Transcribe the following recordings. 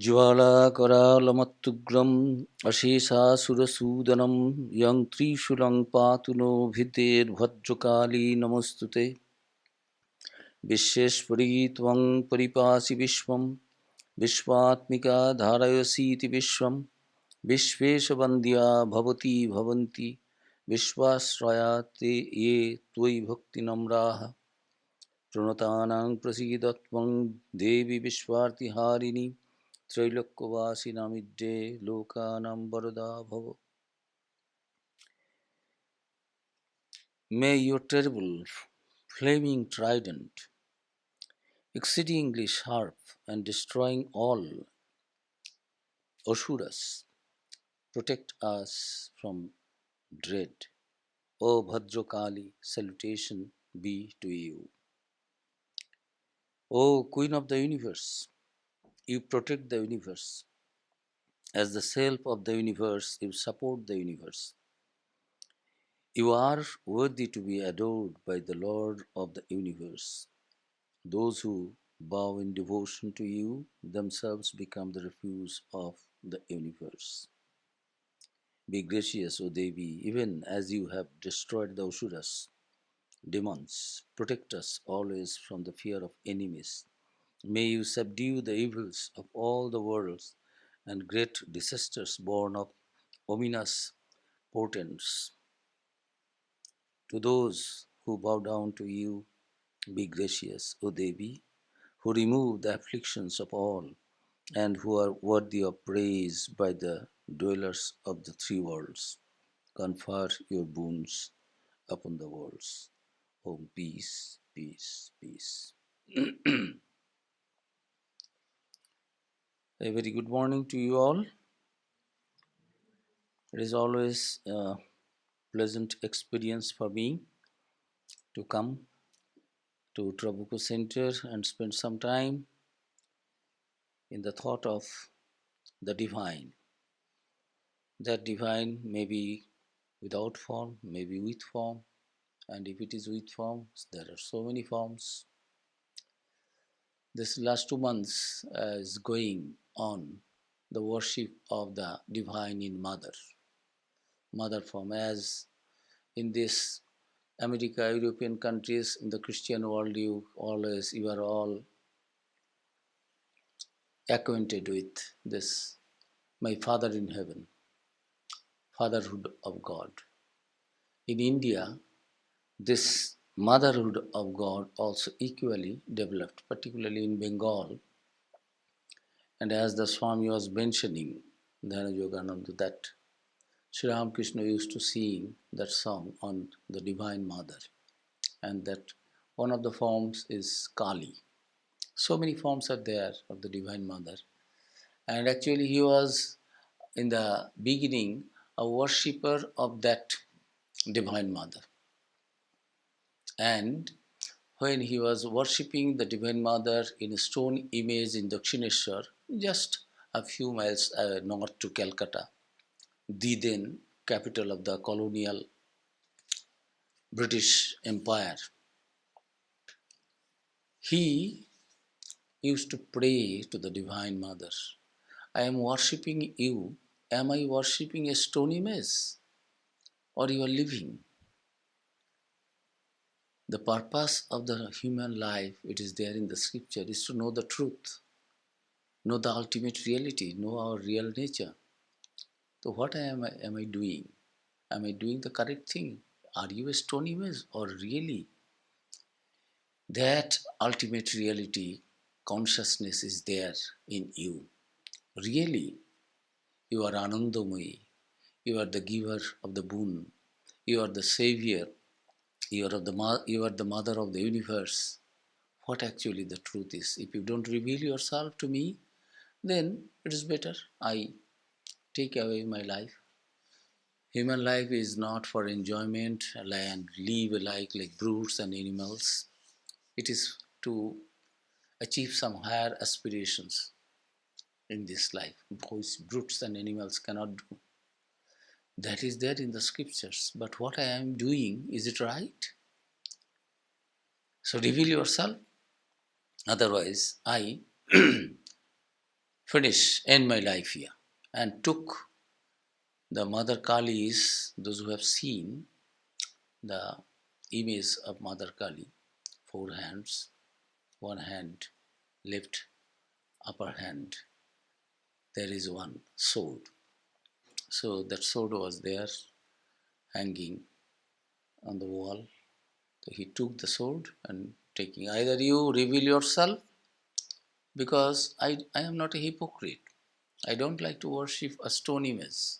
ज्वालाकरालमत्तुग्रम् अशेषासुरसूदनं यं त्रिशूलं पातु नो भितेर्भद्रकाली नमोऽस्तु ते। विश्वेश्वरी त्वं परिपासि विश्वं विश्वात्मिका धारयसीति विश्वं विश्वेशवन्द्या भवती भवन्ति विश्वाश्रया ते ये त्वयि भक्तिनम्राः प्रणतानां प्रसीद त्वं देवी विश्वार्तिहारिणी त्रैलोक्यवासिनामिड्डे लोकानां वरदा भव। May your terrible flaming trident, exceedingly sharp and destroying all asuras, protect us from dread. O Bhadrakali, salutation be to you. O Queen of the universe, you protect the universe. As the self of the universe, you support the universe. You are worthy to be adored by the Lord of the universe. Those who bow in devotion to you themselves become the refuge of the universe. Be gracious, O Devi, even as you have destroyed the Asuras, demons. Protect us always from the fear of enemies. May you subdue the evils of all the worlds and great disasters born of ominous portents. To those who bow down to you, be gracious, O Devi, who remove the afflictions of all and who are worthy of praise by the dwellers of the three worlds. Confer your boons upon the worlds. Om peace, peace, peace. A very good morning to you all. It is always a pleasant experience for me to come to Trabuco Center and spend some time in the thought of the divine. That divine may be without form, may be with form, and if it is with form, there are so many forms. This last 2 months is going on the worship of the divine in mother form, as in this America, European countries, in the Christian world, you are all acquainted with this, my Father in heaven, fatherhood of God. In India, this motherhood of God also equally developed, particularly in Bengal. And as the Swami was mentioning, Dhyana Yogananda, that Sri Ramakrishna used to sing that song on the Divine Mother, and that one of the forms is Kali. So many forms are there of the Divine Mother. And actually he was, in the beginning, a worshipper of that Divine Mother. And when he was worshipping the Divine Mother in a stone image in Dakshineshwar, just a few miles north to Calcutta, the then capital of the colonial British Empire, he used to pray to the Divine Mother, I am worshipping you. Am I worshipping a stone image or you are living? The purpose of the human life, it is there in the scripture, is to know the truth, know the ultimate reality, know our real nature. So what am I doing? Am I doing the correct thing? Are you a stone image or really? That ultimate reality, consciousness is there in you. Really, you are Anandamayi. You are the giver of the boon. You are the savior. You are the mother of the universe. What actually the truth is? If you don't reveal yourself to me, then it is better I take away my life. Human life is not for enjoyment and live like brutes and animals. It is to achieve some higher aspirations in this life, which brutes and animals cannot do. That is there in the scriptures. But what I am doing, is it right? So reveal yourself. Otherwise, I end my life here. And took the Mother Kali's, those who have seen the image of Mother Kali, 4 hands, one hand, left upper hand, there is one sword. So that sword was there hanging on the wall. So he took the sword and taking, either you reveal yourself, because I am not a hypocrite. I don't like to worship a stone image.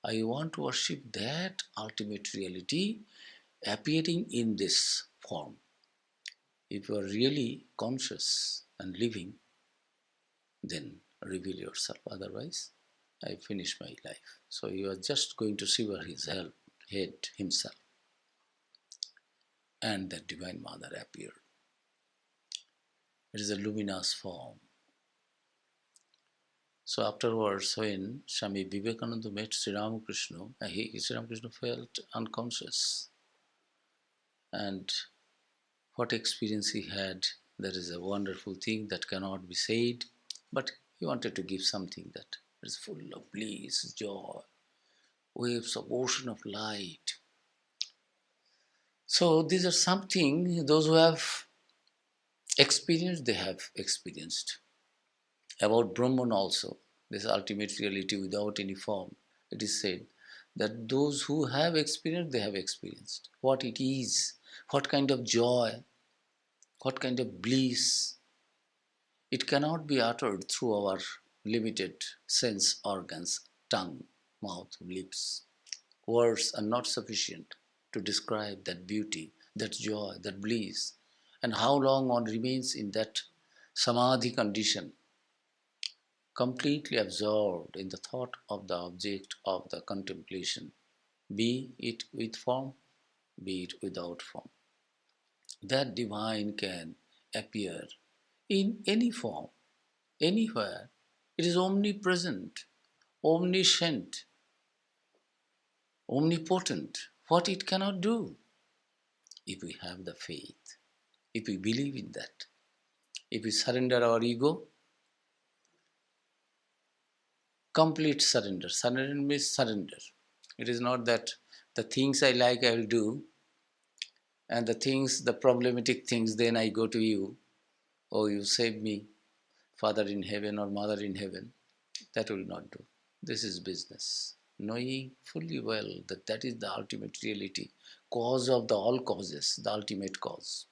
I want to worship that ultimate reality appearing in this form. If you are really conscious and living, then reveal yourself. Otherwise, I finish my life. So you are just going to sever his head himself. And that Divine Mother appeared. It is a luminous form. So afterwards, when Swami Vivekananda met Sri Ramakrishna, Sri Ramakrishna felt unconscious. And what experience he had, that is a wonderful thing that cannot be said. But he wanted to give something that is full of bliss, joy, waves of ocean of light. So these are something those who have experienced, they have experienced. About Brahman also, this ultimate reality without any form, it is said that those who have experienced, they have experienced. What it is, what kind of joy, what kind of bliss, it cannot be uttered through our limited sense organs, tongue, mouth, lips. Words are not sufficient to describe that beauty, that joy, that bliss, and how long one remains in that samadhi condition, completely absorbed in the thought of the object of the contemplation, be it with form, be it without form. That divine can appear in any form, anywhere. It is omnipresent, omniscient, omnipotent. What it cannot do, if we have the faith, if we believe in that, if we surrender our ego, complete surrender. Surrender means surrender. It is not that the things I like I will do, and the things, the problematic things, then I go to you, oh, you save me, Father in heaven or Mother in heaven. That will not do. This is business. Knowing fully well that that is the ultimate reality, cause of the all causes, the ultimate cause,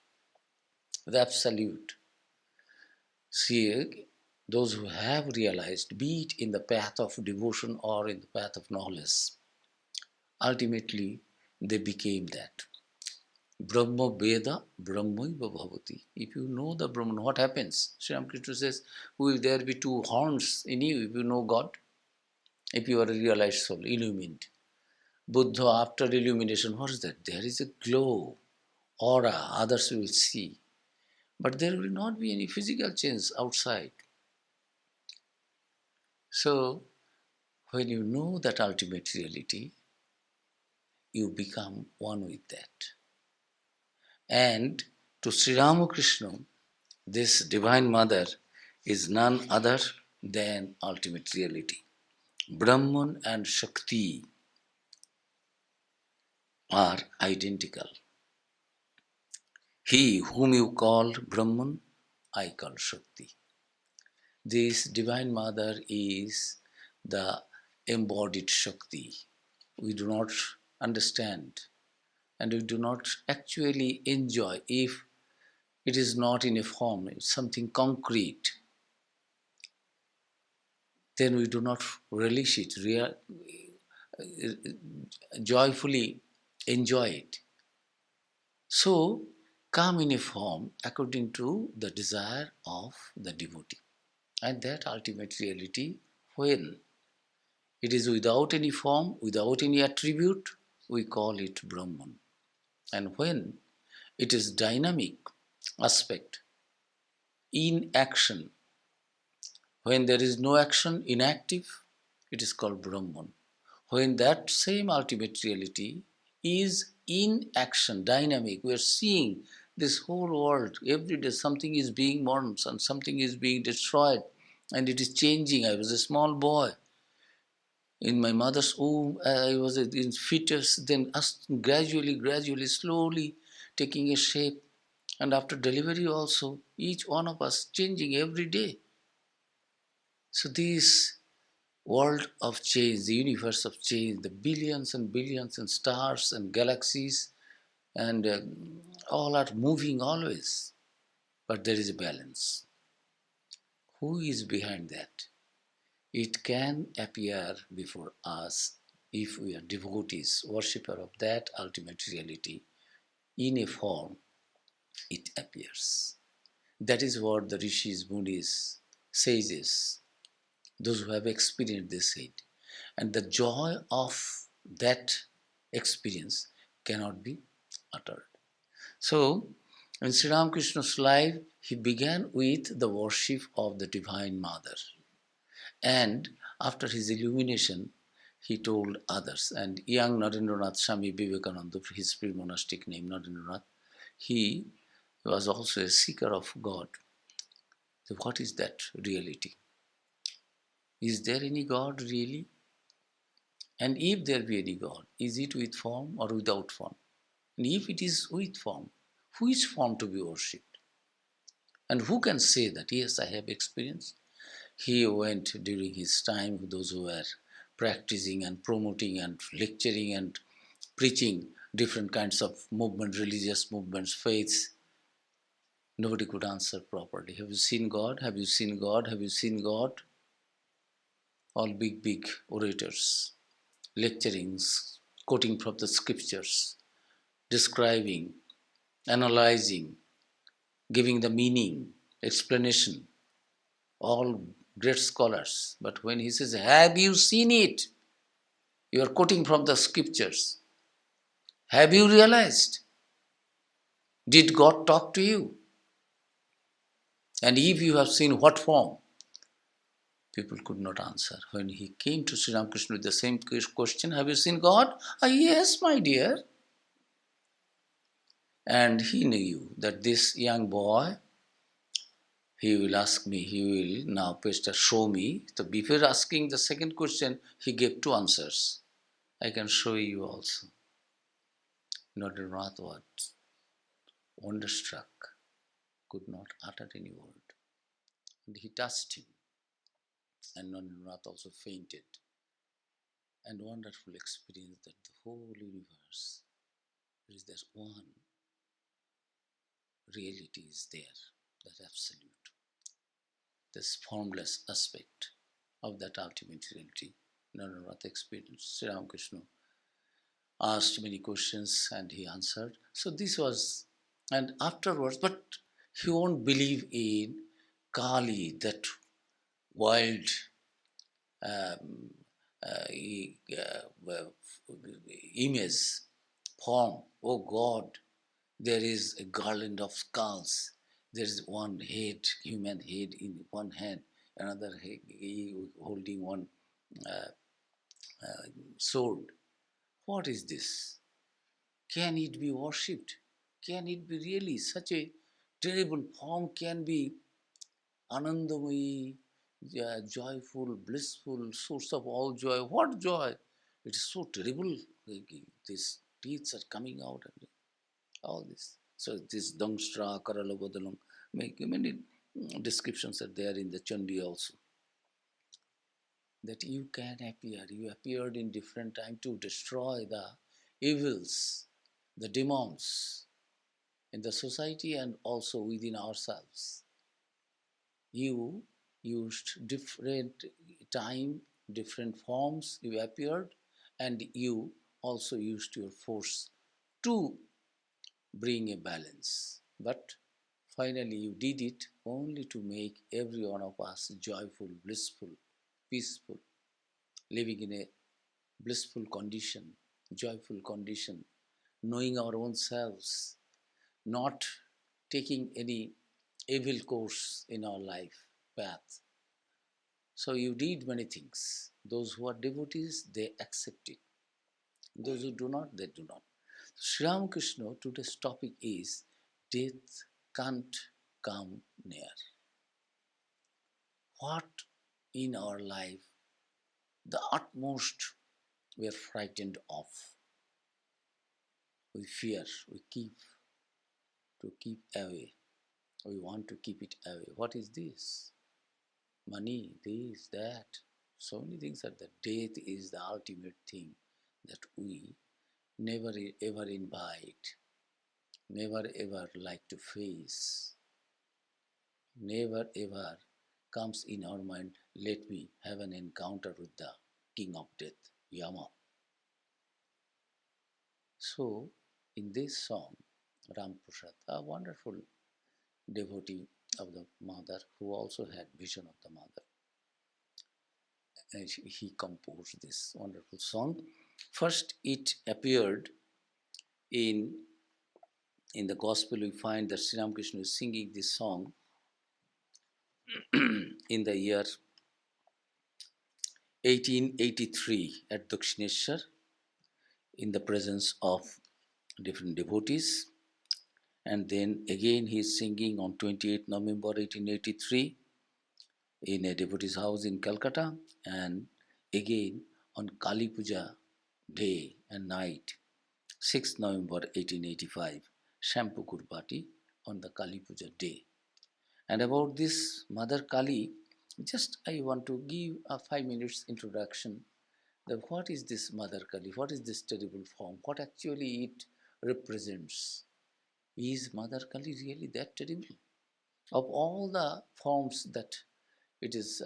the absolute. See, those who have realized, be it in the path of devotion or in the path of knowledge, ultimately they became that. Brahma Veda Brahmaiva Bhavati. If you know the Brahman, what happens? Sri Ramakrishna says, will there be two horns in you if you know God? If you are a realized soul, illumined. Buddha, after illumination, what is that? There is a glow, aura, others will see. But there will not be any physical change outside. So, when you know that ultimate reality, you become one with that. And to Sri Ramakrishna, this Divine Mother is none other than ultimate reality. Brahman and Shakti are identical. He whom you call Brahman, I call Shakti. This Divine Mother is the embodied Shakti. We do not understand and we do not actually enjoy if it is not in a form, it's something concrete. Then we do not relish it, joyfully enjoy it. So, come in a form according to the desire of the devotee. And that ultimate reality, when it is without any form, without any attribute, we call it Brahman. And when it is dynamic aspect, in action, when there is no action, inactive, it is called Brahman. When that same ultimate reality is in action, dynamic, we are seeing this whole world, every day something is being born and something is being destroyed. And it is changing. I was a small boy. In my mother's womb, I was in fetus, then gradually, slowly taking a shape. And after delivery also, each one of us changing every day. So this world of change, the universe of change, the billions and billions and stars and galaxies, and all are moving always. But there is a balance. Who is behind that? It can appear before us if we are devotees, worshipper of that ultimate reality. In a form, it appears. That is what the rishis, munis, sages, those who have experienced this said. And the joy of that experience cannot be uttered. So, in Sri Ramakrishna's life, he began with the worship of the Divine Mother. And after his illumination, he told others. And young Narendranath Swami Vivekananda, his pre-monastic name Narendranath, he was also a seeker of God. So what is that reality? Is there any God really? And if there be any God, is it with form or without form? And if it is with form, who is form to be worshipped? And who can say that, yes, I have experienced? He went during his time, those who were practicing and promoting and lecturing and preaching different kinds of movement, religious movements, faiths. Nobody could answer properly. Have you seen God? Have you seen God? Have you seen God? All big orators, lecturing, quoting from the scriptures, describing, analyzing, giving the meaning, explanation, all great scholars. But when he says, have you seen it? You are quoting from the scriptures. Have you realized? Did God talk to you? And if you have seen, what form? People could not answer. When he came to Sri Ramakrishna with the same question, have you seen God? Ah, yes, my dear. And he knew that this young boy, he will ask me, he will now Pastor show me. So before asking the second question, he gave two answers. I can show you also. Narendranath was wonderstruck, could not utter any word. And he touched him. And Narendranath also fainted. And wonderful experience that the whole universe, there is that one reality is there, that absolute, this formless aspect of that ultimate reality. Narendranath experienced. Sri Ramakrishna asked many questions and he answered. So this was, and afterwards, but he won't believe in Kali, that wild um, image, form. Oh God, there is a garland of skulls. There is one head, human head in one hand, another head, holding one uh, sword. What is this? Can it be worshipped? Can it be really such a terrible form? Can be Anandamayi, joyful, blissful, source of all joy. What joy? It is so terrible. These teeth are coming out and all this. So this Dangstra, Karalabodalong, many descriptions are there in the Chandi also. That you can appear. You appeared in different time to destroy the evils, the demons in the society and also within ourselves. You used different time, different forms, you appeared, and you also used your force to bring a balance. But finally, you did it only to make every one of us joyful, blissful, peaceful, living in a blissful condition, joyful condition, knowing our own selves, not taking any evil course in our life path. So you did many things. Those who are devotees, they accept it. Those who do not, they do not. Sri Ramakrishna, today's topic is death can't come near. what in our life the utmost we are frightened of, we fear, we keep away. We want to keep it away. What is this? Money, this, that. So many things are there. Death is the ultimate thing that we never ever invite, never ever like to face, never ever comes in our mind, let me have an encounter with the king of death, Yama. So, in this song, Ram Prasad, a wonderful devotee of the mother who also had vision of the mother, and he composed this wonderful song. First, it appeared in in the gospel. We find that Sri Ramakrishna is singing this song in the year 1883 at Dakshineshwar in the presence of different devotees. And then again he is singing on 28th November 1883 in a devotee's house in Calcutta, and again on Kali Puja day and night, 6th November 1885, Shampu Kurpati on the Kali Puja day. And about this Mother Kali, just I want to give a 5 minutes introduction. What is this Mother Kali? What is this terrible form? What actually it represents? Is Mother Kali really that terrible? Of all the forms that it is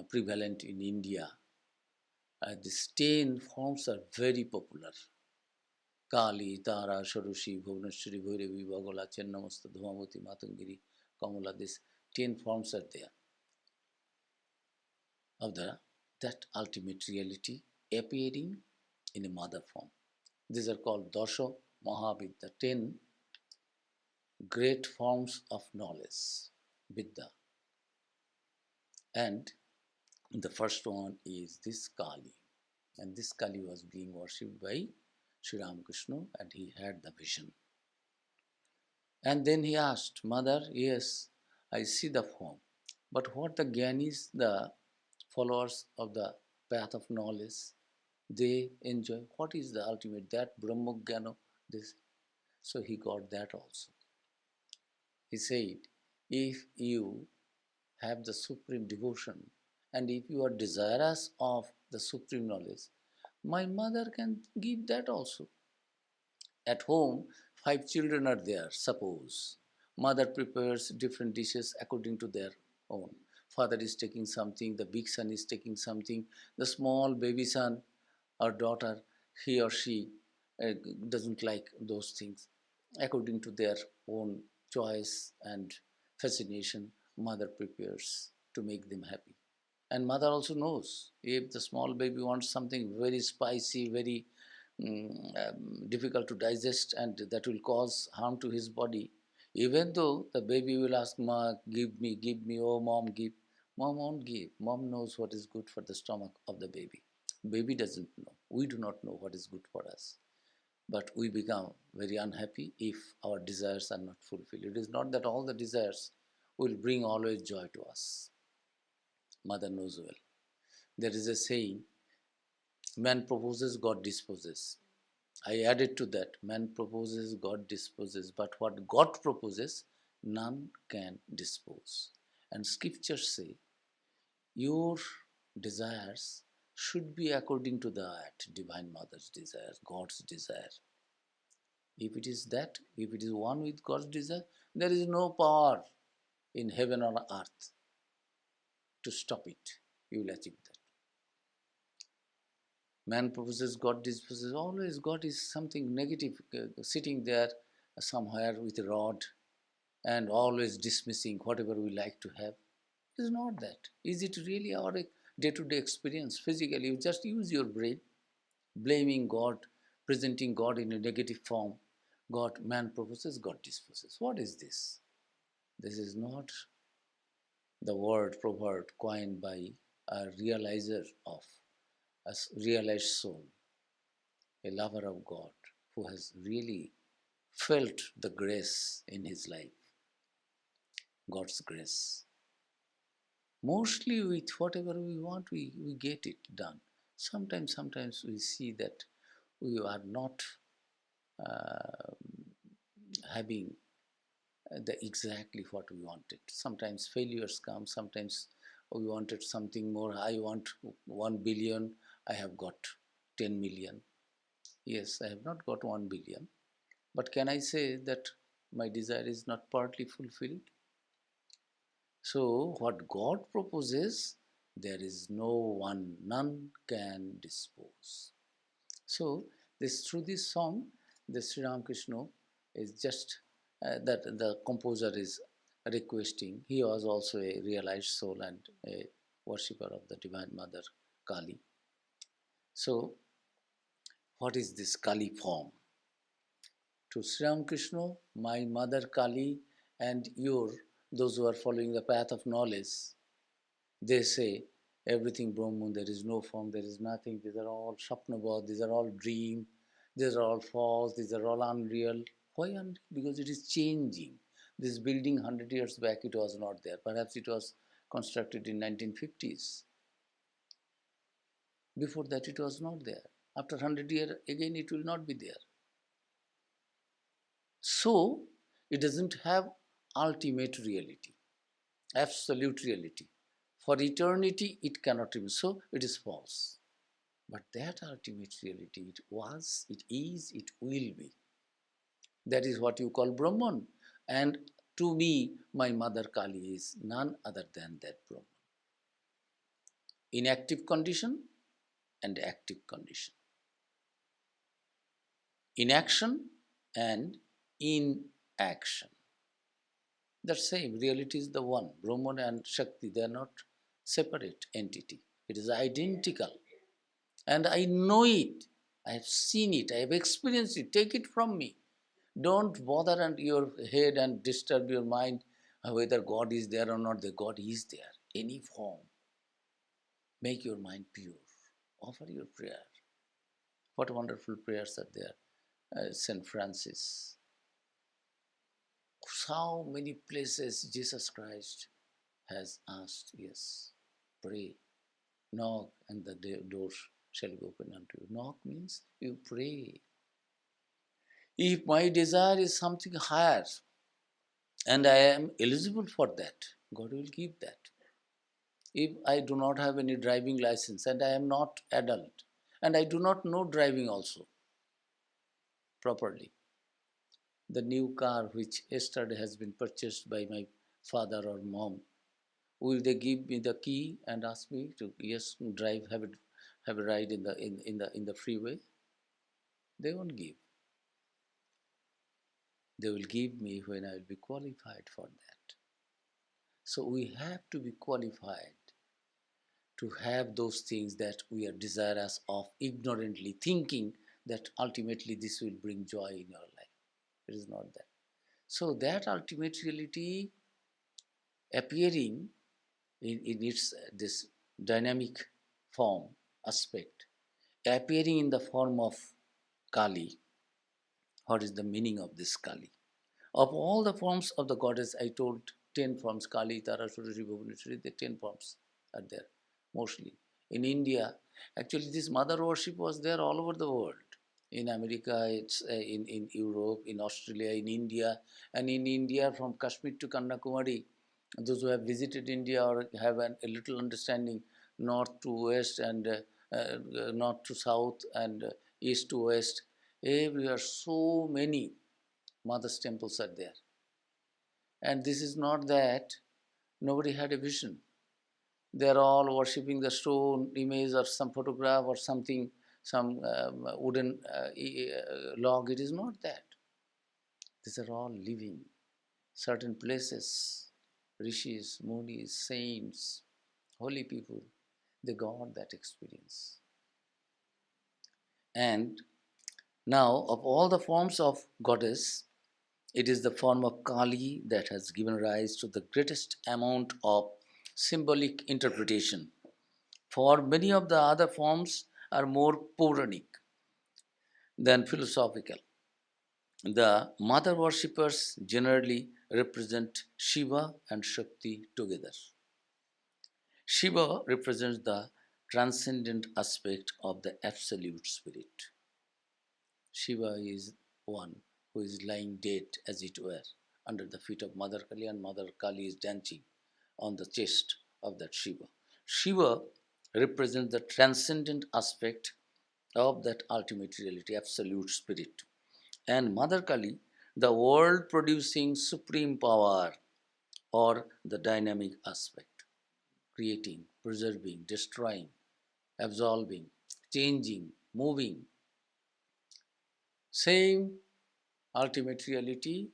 prevalent in India, these 10 forms are very popular. Kali, Tara, Sharushi, Bhuvaneshwari, Bhairavi, Bagala, Chennamasta, Dhumavati, Matangiri, Kamala, these 10 forms are there of that ultimate reality appearing in a mother form. These are called Dasha Mahavidya, the 10 great forms of knowledge, Vidya. And the first one is this Kali. And this Kali was being worshipped by Sri Ramakrishna, and he had the vision. And then he asked, Mother, yes, I see the form. But what the Gyanis, the followers of the path of knowledge, they enjoy? What is the ultimate? That Brahma Jnana, this. So he got that also. He said, if you have the supreme devotion and if you are desirous of the supreme knowledge, my mother can give that also. At home, 5 children are there, suppose. Mother prepares different dishes according to their own. Father is taking something, the big son is taking something, the small baby son or daughter, he or she doesn't like those things. According to their own choice and fascination, mother prepares to make them happy. And mother also knows if the small baby wants something very spicy, very difficult to digest, and that will cause harm to his body, even though the baby will ask, Ma, give me, oh mom, give. Mom won't give. Mom knows what is good for the stomach of the baby. Baby doesn't know. We do not know what is good for us. But we become very unhappy if our desires are not fulfilled. It is not that all the desires will bring always joy to us. Mother knows well. There is a saying, man proposes, God disposes. I added to that, man proposes, God disposes, but what God proposes, none can dispose. And scriptures say, your desires should be according to that Divine Mother's desire, God's desire. If it is that, if it is one with God's desire, there is no power in heaven or earth to stop it. You will achieve that. Man proposes, God disposes. Always God is something negative, sitting there somewhere with a rod and always dismissing whatever we like to have. It is not that. Is it really our day-to-day experience physically? You just use your brain, blaming God, presenting God in a negative form. God, man proposes, God disposes. What is this? This is not the word proverb coined by a realizer of a realized soul, a lover of God who has really felt the grace in his life. God's grace. Mostly with whatever we want, we get it done. Sometimes we see that we are not uh, having the exactly what we wanted. Sometimes failures come, sometimes we wanted something more. I want 1 billion, I have got 10 million. Yes, I have not got 1 billion, but can I say that my desire is not partly fulfilled? So, what God proposes, there is no one, none can dispose. So, through this song, the Sri Ramakrishna is just that the composer is requesting. He was also a realized soul and a worshipper of the Divine Mother Kali. So, what is this Kali form? To Sri Ramakrishna, my mother Kali, and those who are following the path of knowledge, they say everything Brahman, there is no form, there is nothing, these are all Shapnabad, these are all dream, these are all false, these are all unreal. Why unreal? Because it is changing. This building 100 years back, it was not there. Perhaps it was constructed in 1950s. Before that, it was not there. After 100 years, again, it will not be there. So, it doesn't have ultimate reality, absolute reality. For eternity, it cannot remain. So, it is false. But that ultimate reality, it was, it is, it will be. That is what you call Brahman. And to me, my mother Kali is none other than that Brahman. Inactive condition and active condition. Inaction and inaction. The same, reality is the one. Brahman and Shakti, they are not separate entity. It is identical. And I know it. I have seen it. I have experienced it. Take it from me. Don't bother and your head and disturb your mind whether God is there or not. The God is there. Any form. Make your mind pure. Offer your prayer. What wonderful prayers are there. St. Francis. So many places Jesus Christ has asked, yes, pray, knock, and the doors shall be opened unto you. Knock means you pray. If my desire is something higher and I am eligible for that, God will give that. If I do not have any driving license and I am not adult and I do not know driving also properly, the new car which yesterday has been purchased by my father or mom, will they give me the key and ask me to yes drive, have a ride in the freeway? They won't give. They will give me when I will be qualified for that. So we have to be qualified to have those things that we are desirous of, ignorantly thinking that ultimately this will bring joy in your life. It is not that. So that ultimate reality appearing in its this dynamic form aspect, appearing in the form of Kali. What is the meaning of this Kali? Of all the forms of the goddess, I told 10 forms, Kali, Tara, Surari, Bhuvaneshwari, the 10 forms are there, mostly. In India, actually this mother worship was there all over the world. In America, it's in Europe, in Australia, in India, and in India from Kashmir to Kanyakumari. Those who have visited India or have a little understanding, north to west and north to south and east to west, everywhere so many mother's temples are there. And this is not that nobody had a vision. They are all worshipping the stone image or some photograph or something, some wooden log. It is not that. These are all living. Certain places, rishis, munis, saints, holy people, they got that experience. And now, of all the forms of goddess, it is the form of Kali that has given rise to the greatest amount of symbolic interpretation. For many of the other forms are more Puranic than philosophical. The mother worshippers generally represent Shiva and Shakti together. Shiva represents the transcendent aspect of the absolute spirit. Shiva is one who is lying dead, as it were, under the feet of Mother Kali, and Mother Kali is dancing on the chest of that Shiva. Shiva represents the transcendent aspect of that ultimate reality, absolute spirit. And Mother Kali, the world producing supreme power or the dynamic aspect, creating, preserving, destroying, absolving, changing, moving. Same ultimate reality,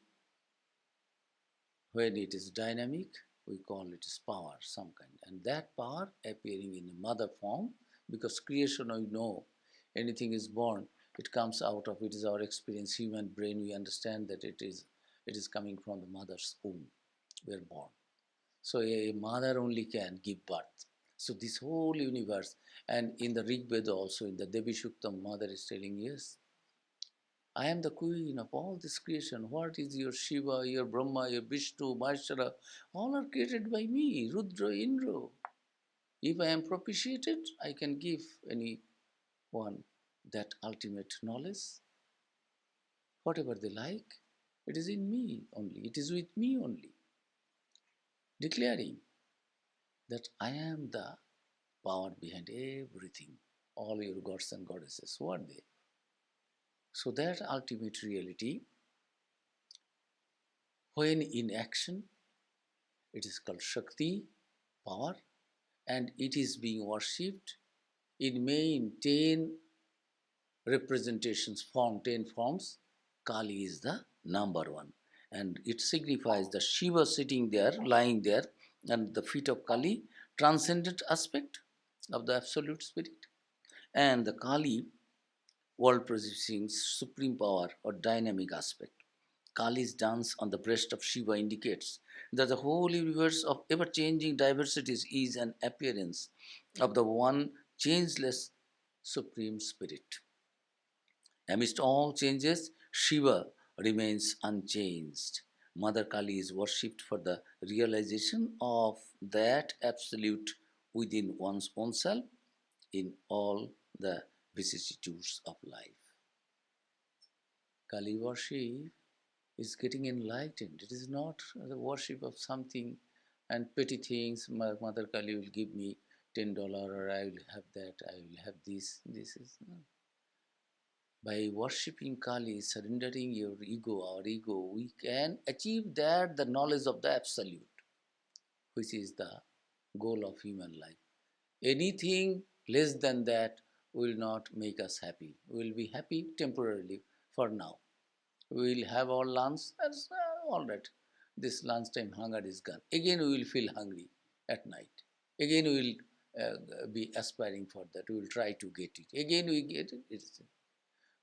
when it is dynamic, we call it as power, some kind. And that power appearing in a mother form, because creation, we know, anything is born, it comes out of, it is our experience, human brain, we understand that it is coming from the mother's womb. We are born. So a mother only can give birth. So this whole universe, and in the Rig Veda also, in the Devi Shuktam, mother is telling, yes, I am the queen of all this creation. What is your Shiva, your Brahma, your Vishnu, Maheshwara? All are created by me, Rudra, Indra. If I am propitiated, I can give anyone that ultimate knowledge, whatever they like. It is in me only, it is with me only. Declaring that I am the power behind everything. All your gods and goddesses, who are they? So that ultimate reality, when in action, it is called Shakti, power, and it is being worshipped in main 10 representations, 10 forms. Kali is the number one. And it signifies the Shiva sitting there, lying there, and the feet of Kali, transcendent aspect of the absolute spirit. And the Kali, world possessing supreme power or dynamic aspect. Kali's dance on the breast of Shiva indicates that the whole universe of ever changing diversities is an appearance of the one changeless Supreme Spirit. Amidst all changes, Shiva remains unchanged. Mother Kali is worshipped for the realization of that absolute within one's own self in all the vicissitudes of life. Kali worship is getting enlightened. It is not the worship of something and petty things. My Mother Kali will give me $10, or I will have that, I will have this. This is no. By worshipping Kali, surrendering your ego, our ego, we can achieve that the knowledge of the absolute, which is the goal of human life. Anything less than that will not make us happy. We will be happy temporarily for now. We will have our lunch, that's all right. This lunchtime hunger is gone. Again we will feel hungry at night. Again we will be aspiring for that. We will try to get it. Again we get it.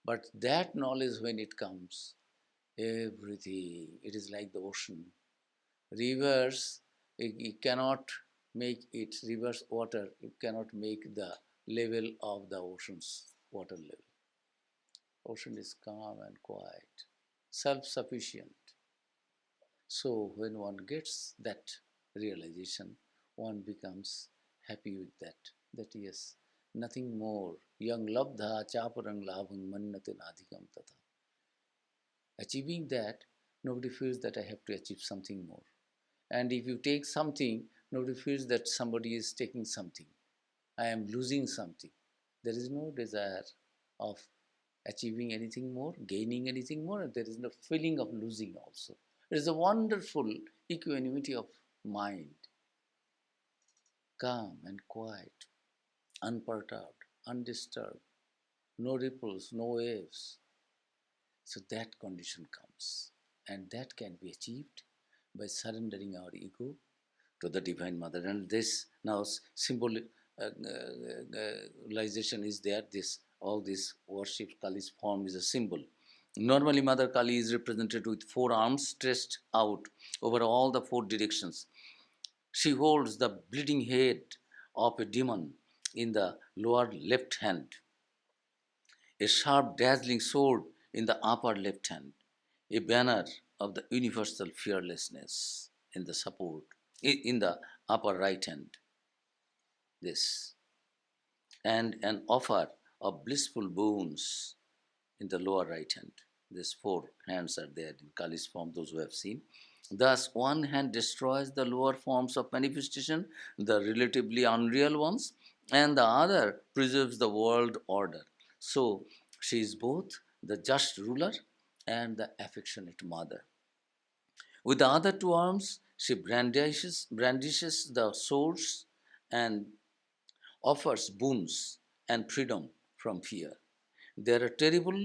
But that knowledge, when it comes, everything, it is like the ocean. Rivers, you cannot make it, rivers water, you cannot make the level of the ocean's water level. Ocean is calm and quiet, self-sufficient. So when one gets that realization, one becomes happy with that yes, nothing more. Yang labdha chaparang labhang mannate nadhikam tatha. Achieving that, nobody feels that I have to achieve something more. And if you take something, nobody feels that somebody is taking something. I am losing something. There is no desire of achieving anything more, gaining anything more. There is no feeling of losing also. It is a wonderful equanimity of mind, calm and quiet, unperturbed, undisturbed, no ripples, no waves. So that condition comes, and that can be achieved by surrendering our ego to the Divine Mother. And this now symbolization is there. This all this worship Kali's form is a symbol. Normally, Mother Kali is represented with 4 arms stretched out over all the 4 directions. She holds the bleeding head of a demon in the lower left hand, a sharp dazzling sword in the upper left hand, a banner of the universal fearlessness in the support, in the upper right hand, this, and an offer of blissful boons in the lower right hand. These four hands are there in Kali's form, those who have seen. Thus, one hand destroys the lower forms of manifestation, the relatively unreal ones, and the other preserves the world order. So, she is both the just ruler and the affectionate mother. With the other two arms, she brandishes the swords and offers boons and freedom from fear. There are terrible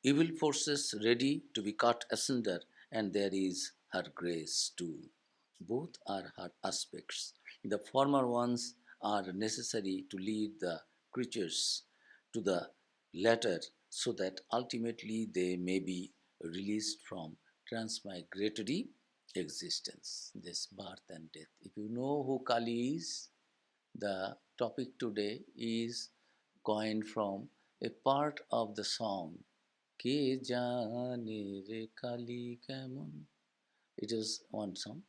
evil forces ready to be cut asunder, and there is her grace too. Both are her aspects. The former ones are necessary to lead the creatures to the latter, so that ultimately they may be released from transmigratory existence, this birth and death. If you know who Kali is, the topic today is coined from a part of the song Ke Jane Re Kali Kemon. It is one song,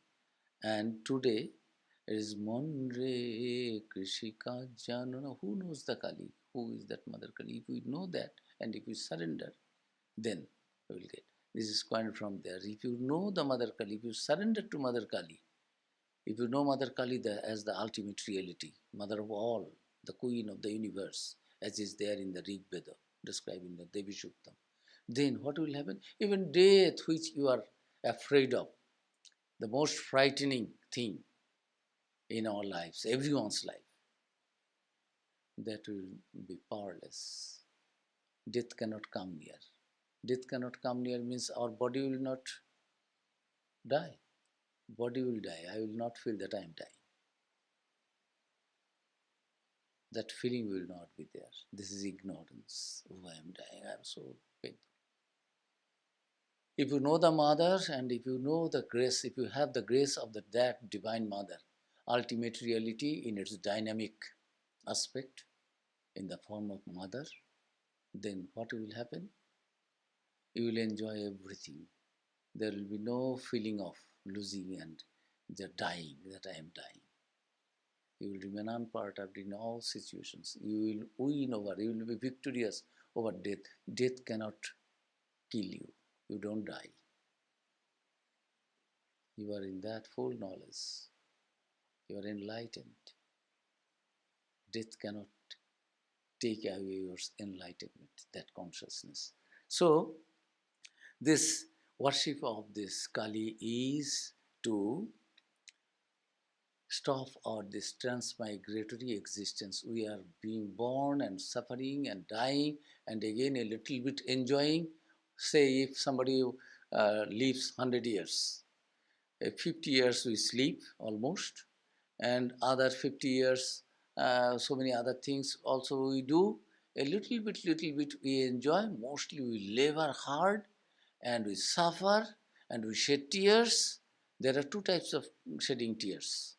and today it is Mon Re Krishika Janana. Who knows the Kali? Who is that Mother Kali? If we know that and if we surrender, then we will get. This is coined from there. If you know the Mother Kali, if you surrender to Mother Kali, if you know Mother Kali as the ultimate reality, mother of all, the queen of the universe, as is there in the Rig Veda, described in the Devi Shuktam, then what will happen? Even death, which you are afraid of, the most frightening thing in our lives, everyone's life, that will be powerless. Death cannot come near. Death cannot come near means our body will not die. Body will die. I will not feel that I am dying. That feeling will not be there. This is ignorance. Oh, I am dying, I am so painful. If you know the mother and if you know the grace, if you have the grace of that divine mother, ultimate reality in its dynamic aspect, in the form of mother, then what will happen? You will enjoy everything. There will be no feeling of losing and the dying, that I am dying. You will remain unperturbed in all situations. You will win over, you will be victorious over death. Death cannot kill you. You don't die. You are in that full knowledge. You are enlightened. Death cannot take away your enlightenment, that consciousness. So, this worship of this Kali is to stop our this transmigratory existence. We are being born and suffering and dying and again a little bit enjoying. Say if somebody lives 100 years, 50 years we sleep almost, and other 50 years, so many other things also we do. A little bit we enjoy, mostly we labor hard and we suffer and we shed tears. There are two types of shedding tears.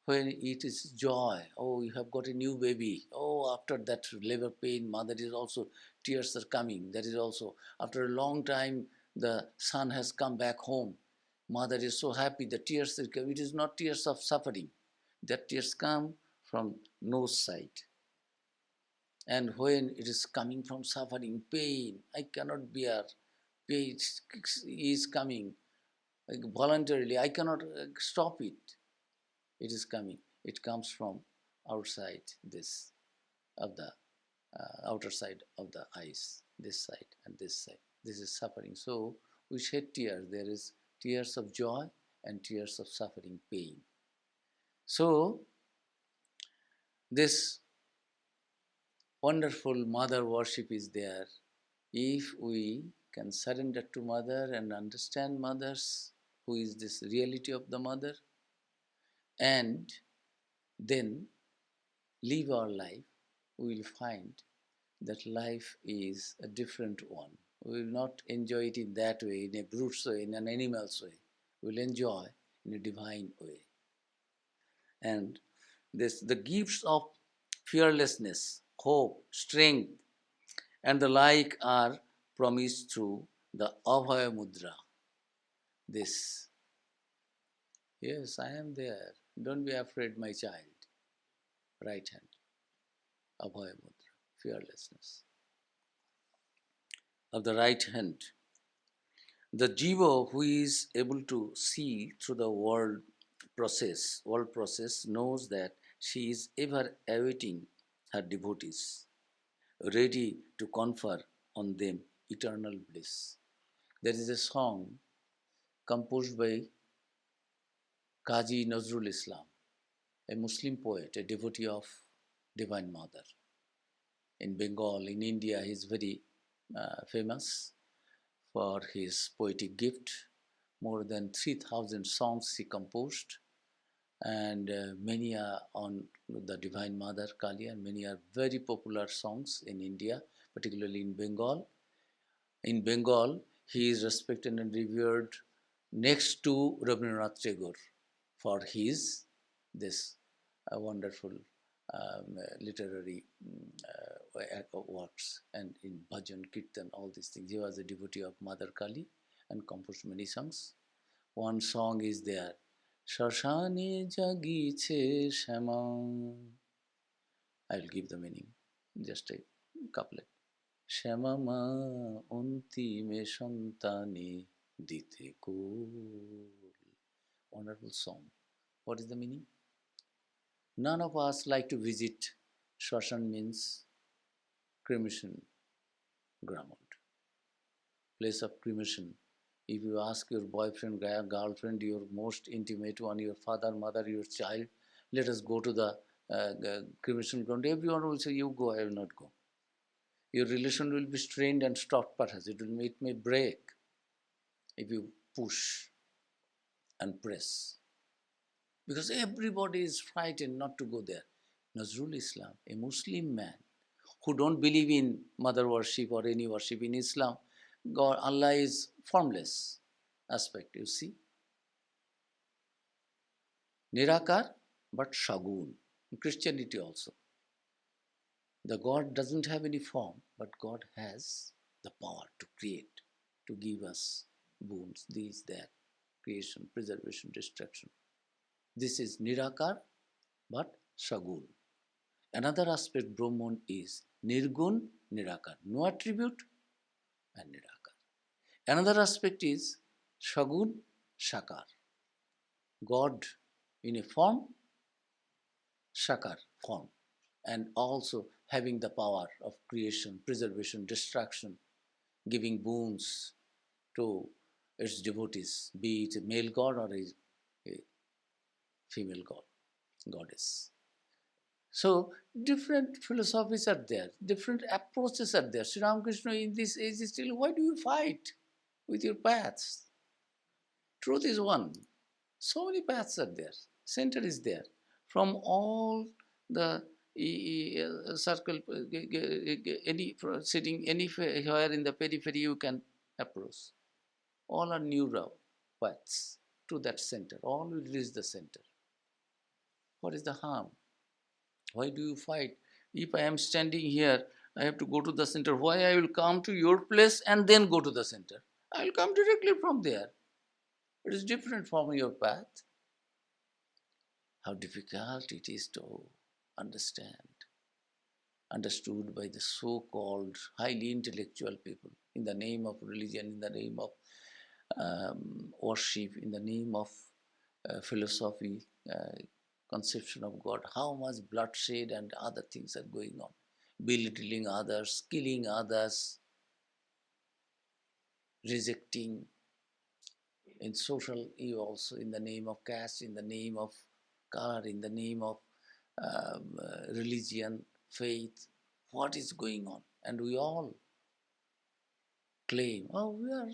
When it is joy, oh, you have got a new baby, oh, after that labor pain, mother is also, tears are coming. That is also, after a long time, the son has come back home. Mother is so happy, the tears are coming. It is not tears of suffering. That tears come from nose side. And when it is coming from suffering, pain, I cannot bear, pain is coming voluntarily, I cannot stop it. It is coming. It comes from outside this, of the outer side of the eyes, this side and this side. This is suffering. So we shed tears. There is tears of joy and tears of suffering, pain. So this wonderful mother worship is there. If we can surrender to mother and understand mothers, who is this reality of the mother, and then live our life, we will find that life is a different one. We will not enjoy it in that way, in a brute way, in an animal's way. We will enjoy in a divine way. And the gifts of fearlessness, hope, strength, and the like are promised through the Abhaya Mudra. this. Yes, I am there. Don't be afraid, my child. Right hand, Abhaya Mudra, fearlessness. Of the right hand, the jiva who is able to see through the world process knows that she is ever awaiting her devotees, ready to confer on them eternal bliss. There is a song composed by Qazi Nazrul Islam, a Muslim poet, a devotee of Divine Mother. In Bengal, in India, he is very famous for his poetic gift. More than 3,000 songs he composed, and many are on the Divine Mother Kali, and many are very popular songs in India, particularly in Bengal. In Bengal, he is respected and revered next to Rabindranath Tagore for his this wonderful literary works, and in bhajan, kirtan, all these things. He was a devotee of Mother Kali and composed many songs. One song is there, Shashane Jagiche Shama. I will give the meaning, just a couplet. Shama ma untime santani dite kul. Wonderful song. What is the meaning? None of us like to visit Shashan, means cremation ground, place of cremation. If you ask your boyfriend, girlfriend, your most intimate one, your father, mother, your child, let us go to the cremation ground, everyone will say, you go, I will not go. Your relation will be strained and stopped perhaps. It may break if you push and press. Because everybody is frightened not to go there. Nazrul Islam, a Muslim man who don't believe in mother worship or any worship in Islam, God, Allah is formless aspect, you see. Nirakar, but Shagun. In Christianity also. The God doesn't have any form, but God has the power to create, to give us boons, these, that, creation, preservation, destruction. This is Nirakar, but Shagun. Another aspect, Brahman, is Nirgun, Nirakar. No attribute and Nirakar. Another aspect is Shagun, Shakar. God in a form, Shakar, form. And also having the power of creation, preservation, destruction, giving boons to its devotees, be it a male god or a female god, goddess. So different philosophies are there, different approaches are there. Sri Ramakrishna in this age is still, why do you fight with your paths? Truth is one. So many paths are there. Center is there. From all the circle, any sitting anywhere in the periphery, you can approach. All are neural paths to that center. All will reach the center. What is the harm? Why do you fight? If I am standing here, I have to go to the center. Why I will come to your place and then go to the center? I will come directly from there. It is different from your path. How difficult it is to understood by the so-called highly intellectual people in the name of religion, in the name of worship, in the name of philosophy, conception of God. How much bloodshed and other things are going on. Belittling others, killing others, rejecting in social, you also in the name of caste, in the name of color, in the name of religion, faith. What is going on? And we all claim, oh, we are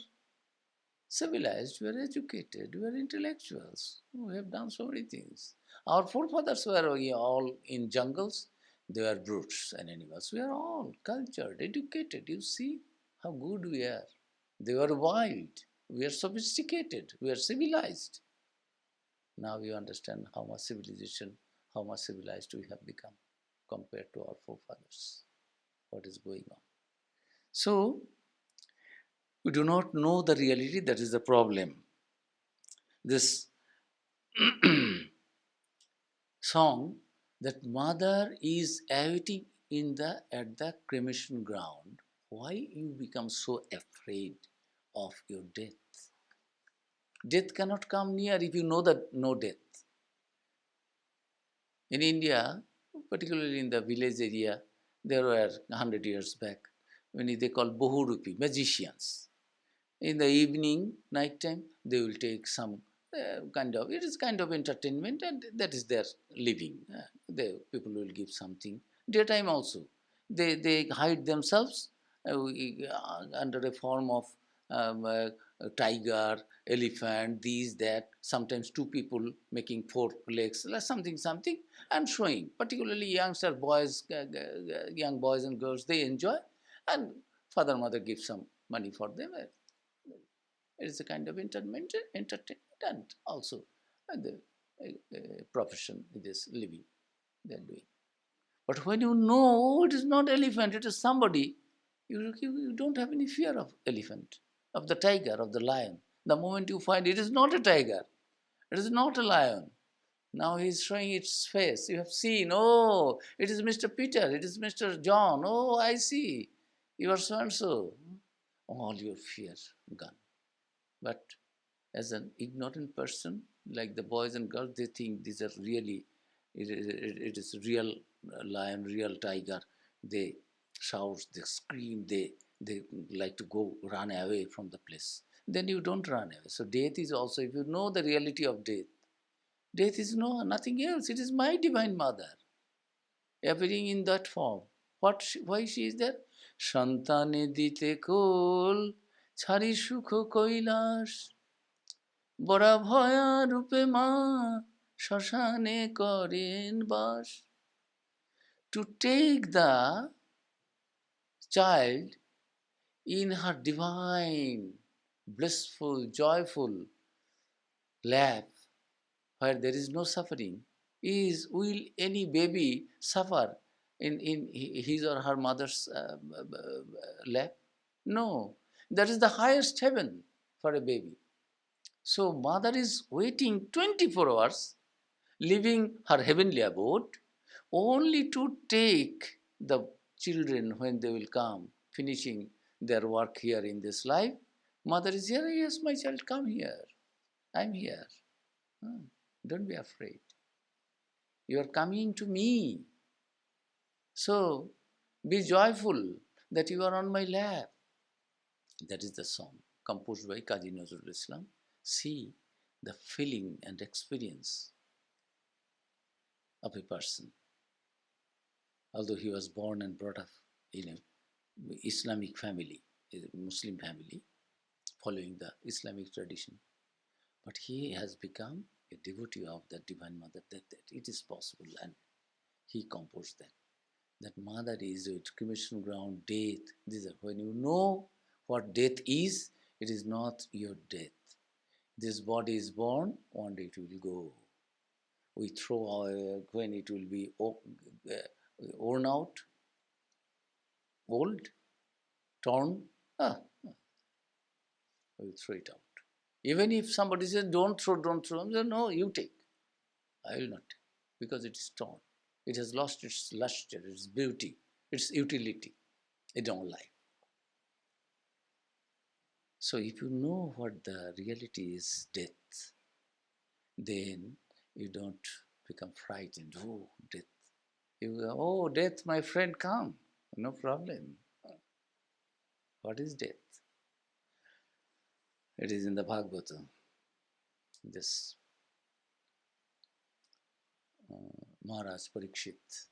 civilized, we are educated, we are intellectuals, we have done so many things. Our forefathers were all in jungles, they were brutes and animals. We are all cultured, educated. You see how good we are. They were wild. We are sophisticated. We are civilized. Now you understand how much civilization, how much civilized we have become compared to our forefathers. What is going on? So, we do not know the reality, that is the problem. this song that mother is awaiting at the cremation ground. Why you become so afraid of your death? Death cannot come near if you know that no death. In India, particularly in the village area, there were 100 years back when they call Bohurupi, magicians. In the evening, night time, they will take some it is kind of entertainment, and that is their living. The people will give something. Daytime also, they hide themselves under a form of a tiger, elephant, these, that, sometimes two people making four legs, like something, and showing. Particularly youngster boys, young boys and girls, they enjoy, and father, mother give some money for them. It is a kind of entertainment, and also the profession, it is living they are doing. But when you know it is not elephant, it is somebody, you don't have any fear of elephant, of the tiger, of the lion. The moment you find it is not a tiger, it is not a lion. Now he is showing its face. You have seen, oh, it is Mr. Peter, it is Mr. John. Oh, I see. You are so and so. All your fear gone. But as an ignorant person, like the boys and girls, they think these are really, it is real lion, real tiger. They shout, they scream, they like to go run away from the place. Then you don't run away. So death is also, if you know the reality of death, death is nothing else. It is my divine mother appearing in that form. Why she is there? Shantane dite kol, chari sukho kailash. বড়া ভয়া রূপে মা শ্মশানে করেন বাস. To take the child in her divine, blissful, joyful lap, where there is no suffering, will any baby suffer in his or her mother's lap? No. That is the highest heaven for a baby. So mother is waiting 24 hours, leaving her heavenly abode, only to take the children when they will come, finishing their work here in this life. Mother is here, yes, my child, come here. I'm here. Don't be afraid. You are coming to me. So be joyful that you are on my lap. That is the song composed by Kazi Nazrul Islam. See the feeling and experience of a person. Although he was born and brought up in an Islamic family, a Muslim family, following the Islamic tradition, but he has become a devotee of the Divine Mother, that it is possible, and he composed that. That mother is with cremation ground, death. These are, when you know what death is, it is not your death. This body is born, one day it will go. We throw away when it will be worn out, old, torn, we will throw it out. Even if somebody says, don't throw, I say, no, you take. I will not take, because it is torn. It has lost its luster, its beauty, its utility in our life. So if you know what the reality is, death, then you don't become frightened. Oh, death. You go, oh, death, my friend, come. No problem. What is death? It is in the Bhagavata. This Maharaj Parikshit,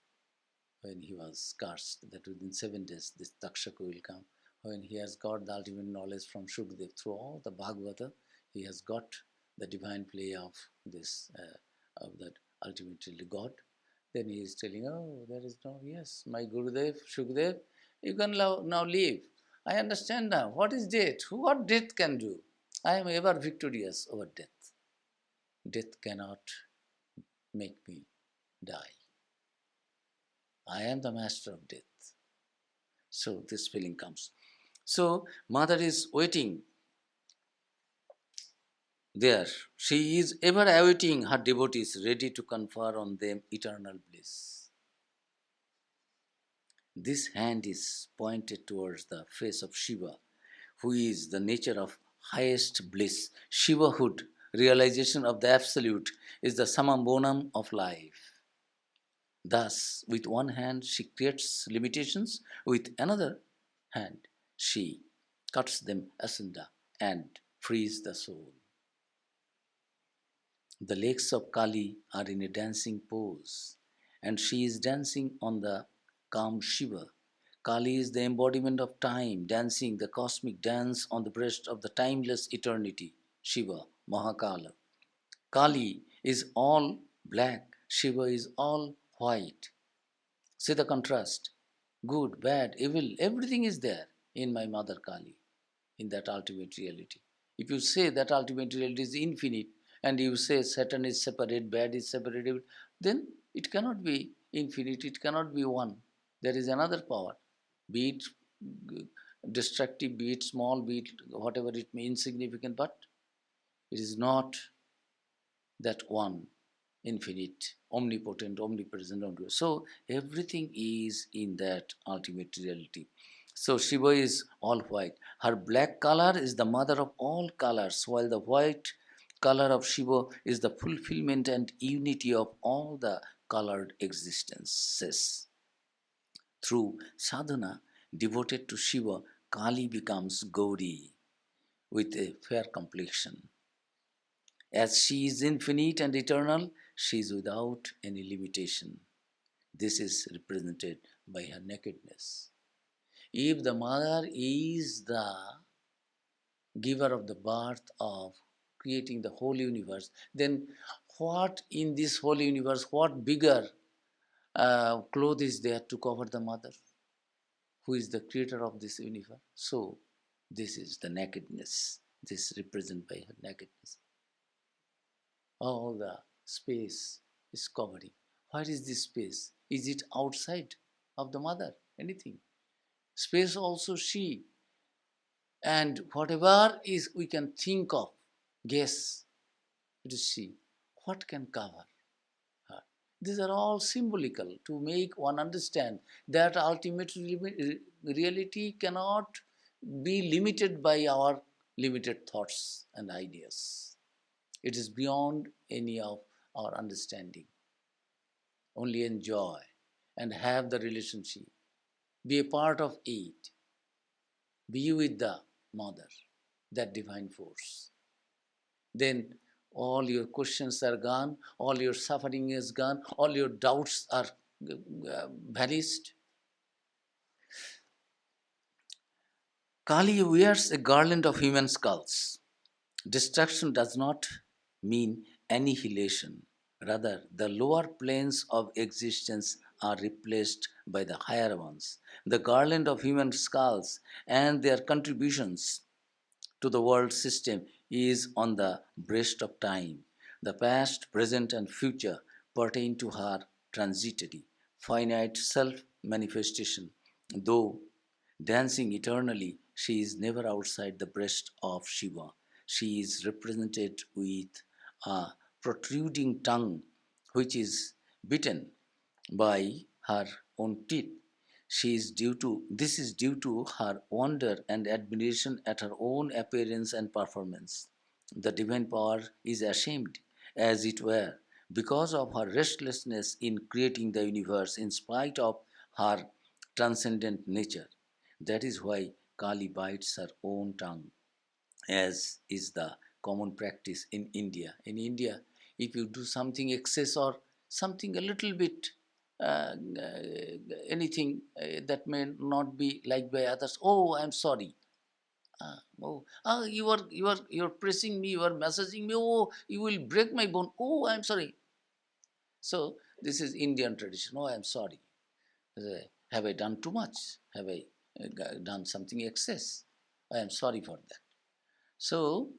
when he was cursed that within 7 days this Takshaka will come, when he has got the ultimate knowledge from Shukdev through all the Bhagavata, he has got the divine play of this, of that ultimately God. Then he is telling, oh, there is no, yes, my Gurudev, Shukdev, you can now leave. I understand now. What is death? What death can do? I am ever victorious over death. Death cannot make me die. I am the master of death. So this feeling comes. So mother is waiting There, she is ever awaiting her devotees, ready to confer on them eternal bliss. This hand is pointed towards the face of Shiva, who is the nature of highest bliss. Shivahood, realization of the absolute, is the summum bonum of life. Thus, with one hand she creates limitations, with another hand she cuts them asunder and frees the soul. The legs of Kali are in a dancing pose, and she is dancing on the calm Shiva. Kali is the embodiment of time, dancing the cosmic dance on the breast of the timeless eternity, Shiva, Mahakala. Kali is all black, Shiva is all white. See the contrast. Good, bad, evil, everything is there in my mother Kali, in that ultimate reality. If you say that ultimate reality is infinite, and you say Satan is separate, bad is separate, evil, then it cannot be infinite, it cannot be one. There is another power, be it destructive, be it small, be it whatever it may insignificant, but it is not that one, infinite, omnipotent, omnipresent, omnipresent. So everything is in that ultimate reality. So Shiva is all white. Her black color is the mother of all colors, while the white color of Shiva is the fulfillment and unity of all the colored existences. Through sadhana devoted to Shiva, Kali becomes Gauri with a fair complexion. As she is infinite and eternal, she is without any limitation. This is represented by her nakedness. If the mother is the giver of the birth of creating the whole universe, then what in this whole universe, what bigger cloth is there to cover the mother, who is the creator of this universe? So, this is the nakedness. This is represented by her nakedness. All the space is covering. Where is this space? Is it outside of the mother? Anything. Space also she. And whatever is we can think of, guess, it is she. What can cover her? These are all symbolical to make one understand that ultimate reality cannot be limited by our limited thoughts and ideas. It is beyond any of our understanding. Only enjoy and have the relationship. Be a part of it. Be with the mother, that divine force. Then all your questions are gone, all your suffering is gone, all your doubts are vanished. Kali wears a garland of human skulls. Destruction does not mean annihilation. Rather, the lower planes of existence are replaced by the higher ones. The garland of human skulls and their contributions to the world system is on the breast of time. The past, present, and future pertain to her transitory, finite self manifestation. Though dancing eternally, she is never outside the breast of Shiva. She is represented with a protruding tongue, which is bitten by her own teeth. This is due to her wonder and admiration at her own appearance and performance. The divine power is ashamed, as it were, because of her restlessness in creating the universe in spite of her transcendent nature. That is why Kali bites her own tongue, as is the common practice in India. In India, if you do something excess or something a little bit, anything that may not be liked by others, oh, I'm sorry. You are pressing me, you are messaging me. Oh, you will break my bone. Oh, I'm sorry. So this is Indian tradition. Oh, I'm sorry. Have I done too much? Have I done something excess? I am sorry for that. So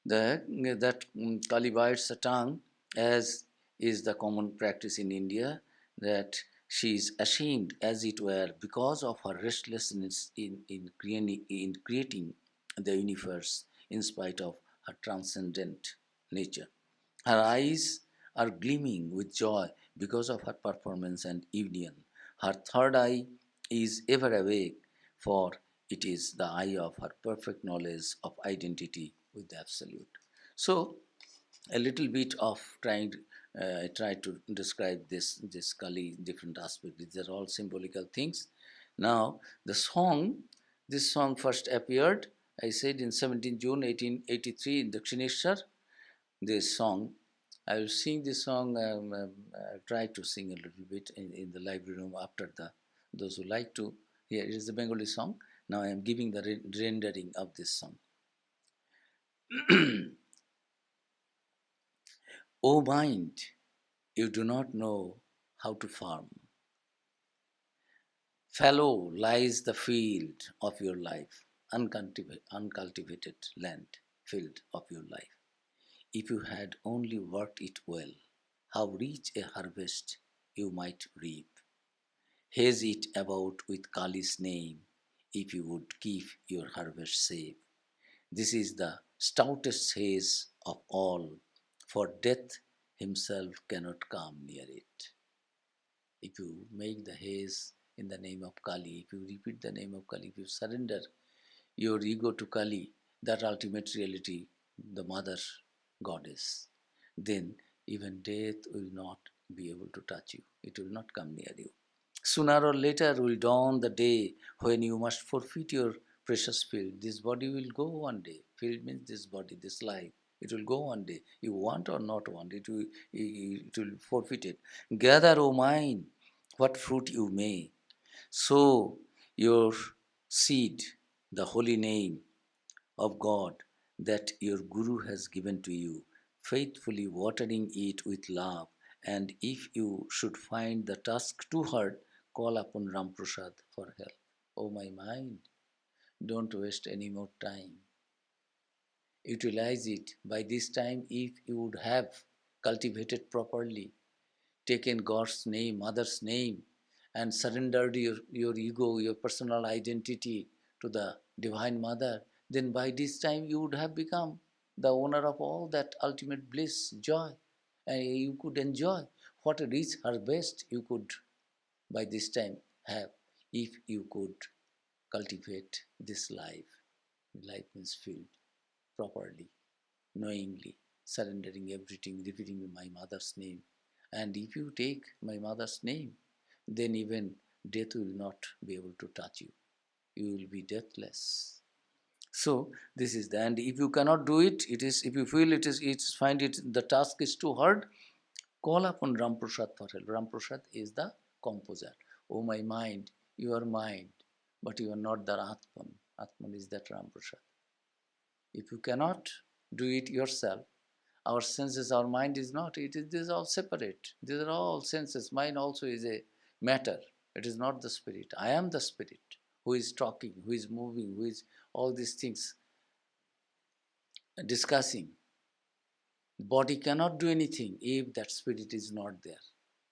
Kali bites the tongue, as is the common practice in India, that she is ashamed, as it were, because of her restlessness in creating the universe in spite of her transcendent nature. Her eyes are gleaming with joy because of her performance and union. Her third eye is ever awake, for it is the eye of her perfect knowledge of identity with the Absolute. So, a little bit of I try to describe this Kali different aspects. These are all symbolical things. Now, this song first appeared, I said, in 17 June 1883 in Dakshineshwar. This song, I will sing this song. I'll try to sing a little bit in the library room after those who like to hear. It is a Bengali song. Now I am giving the rendering of this song. O mind, you do not know how to farm. Fallow lies the field of your life, uncultivated land, field of your life. If you had only worked it well, how rich a harvest you might reap. Haze it about with Kali's name, if you would keep your harvest safe. This is the stoutest haze of all, for death himself cannot come near it. If you make the haze in the name of Kali, if you repeat the name of Kali, if you surrender your ego to Kali, that ultimate reality, the mother goddess, then even death will not be able to touch you. It will not come near you. Sooner or later will dawn the day when you must forfeit your precious field. This body will go one day. Field means this body, this life. It will go one day. You want or not want, it will forfeit it. Gather, O mind, what fruit you may. Sow your seed, the holy name of God that your Guru has given to you, faithfully watering it with love. And if you should find the task too hard, call upon Ramprasad for help. Oh my mind, don't waste any more time. Utilize it. By this time, if you would have cultivated properly, taken God's name, Mother's name, and surrendered your ego, your personal identity to the Divine Mother, then by this time you would have become the owner of all that ultimate bliss, joy. And you could enjoy what a rich harvest you could by this time have if you could cultivate this life. Life means field properly, knowingly, surrendering everything, repeating my mother's name. And if you take my mother's name, then even death will not be able to touch you. You will be deathless. So this is the, and if you cannot do it, it is, if you feel it's find it the task is too hard, call upon Ramprasad for help. Ramprasad is the composer. Oh my mind, you are mind, but you are not the Atman. Atman is that Ramprasad. If you cannot do it yourself, our senses, our mind is not, this is all separate. These are all senses. Mind also is a matter. It is not the spirit. I am the spirit who is talking, who is moving, who is all these things discussing. Body cannot do anything if that spirit is not there.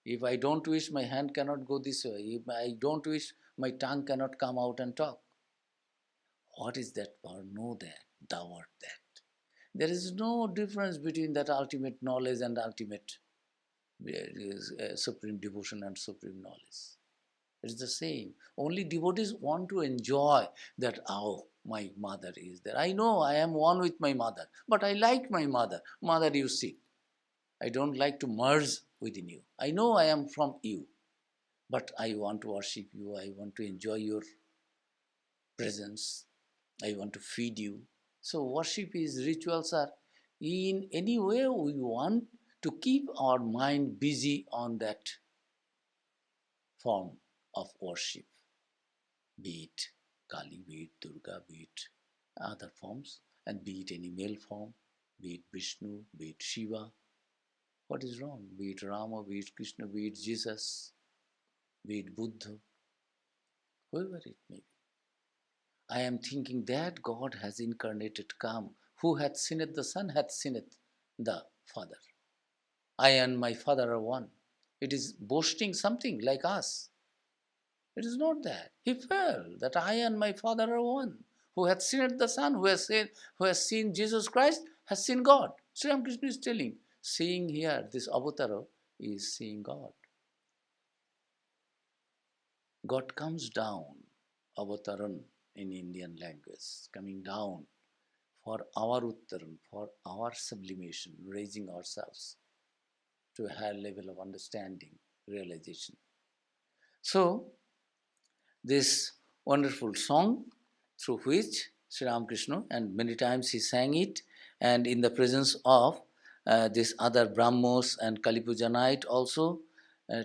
If I don't wish, my hand cannot go this way. If I don't wish, my tongue cannot come out and talk. What is that power? Know that, thou art that. There is no difference between that ultimate knowledge and ultimate supreme devotion and supreme knowledge. It is the same. Only devotees want to enjoy that, oh, my mother is there. I know I am one with my mother, but I like my mother. Mother, you sit. I don't like to merge within you. I know I am from you, but I want to worship you. I want to enjoy your presence. I want to feed you. So worship is, rituals are, in any way we want to keep our mind busy on that form of worship, be it Kali, be it Durga, be it other forms, and be it any male form, be it Vishnu, be it Shiva. What is wrong? Be it Rama, be it Krishna, be it Jesus, be it Buddha, whoever it may be. I am thinking that God has incarnated, come. Who hath sinned the Son hath sinned the Father. I and my Father are one. It is boasting something like us. It is not that. He felt that I and my Father are one. Who hath seen the Son, who has seen Jesus Christ, has seen God. Sri Ramakrishna is telling, seeing here, this avatar is seeing God. God comes down, avataran in Indian language, coming down for our uttaran, for our sublimation, raising ourselves to a higher level of understanding, realization. So, this wonderful song through which Sri Ramakrishna, and many times he sang it, and in the presence of this other Brahmos and Kali Puja night also,